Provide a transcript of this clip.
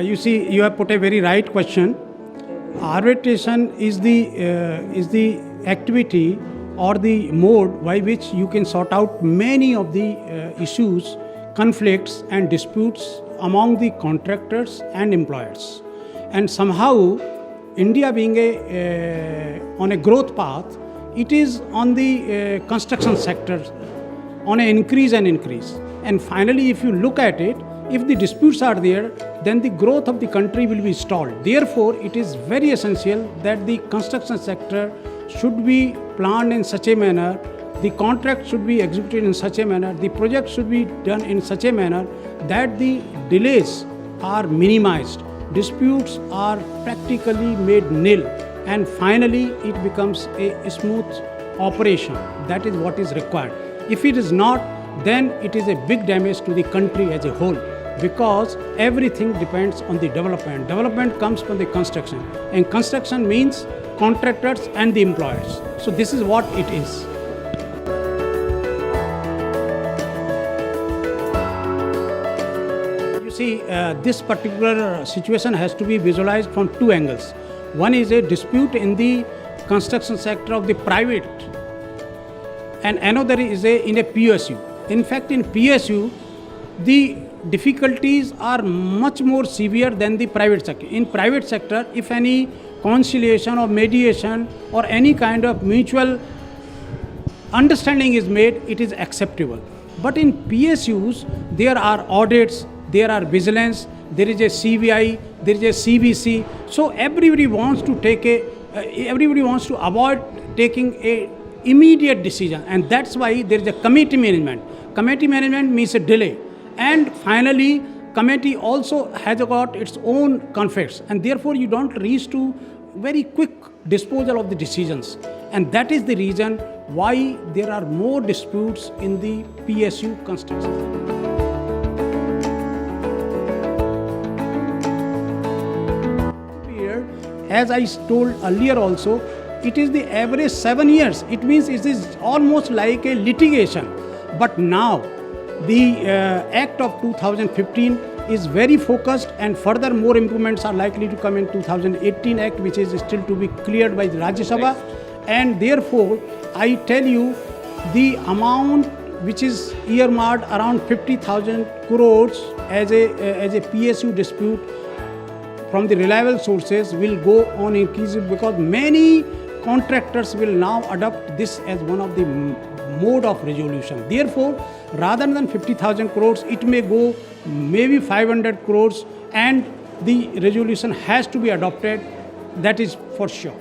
You see, you have put a very right question. Arbitration is the activity or the mode by which you can sort out many of the issues, conflicts, and disputes among the contractors and employers. And somehow, India being on a growth path, it is on the construction sector on an increase. And finally, if you look at it, if the disputes are there, then the growth of the country will be stalled. Therefore, it is very essential that the construction sector should be planned in such a manner, the contract should be executed in such a manner, the project should be done in such a manner that the delays are minimized, disputes are practically made nil, and finally it becomes a smooth operation. That is what is required. If it is not, then it is a big damage to the country as a whole, because everything depends on the development. Development comes from the construction, and construction means contractors and the employers. So this is what it is. You see, this particular situation has to be visualized from two angles. One is a dispute in the construction sector of the private, and another is in a PSU. In fact, in PSU, the difficulties are much more severe than the private sector. In private sector, if any conciliation or mediation or any kind of mutual understanding is made, it is acceptable. But in PSUs, there are audits, there are vigilance, there is a CVI, there is a CBC. So everybody wants to avoid taking a immediate decision, and that's why there is a committee management. Committee management means a delay, and finally committee also has got its own conflicts, and therefore you don't reach to very quick disposal of the decisions, and that is the reason why there are more disputes in the PSU construction. As I told earlier also, it is the average 7 years. It means it is almost like a litigation. But now, the Act of 2015 is very focused, and further more improvements are likely to come in 2018 Act, which is still to be cleared by the Rajya Sabha. And therefore, I tell you, the amount which is earmarked around 50,000 crores as a PSU dispute from the reliable sources will go on increasing, because many contractors will now adopt this as one of the mode of resolution. Therefore, rather than 50,000 crores, it may go maybe 500 crores, and the resolution has to be adopted. That is for sure.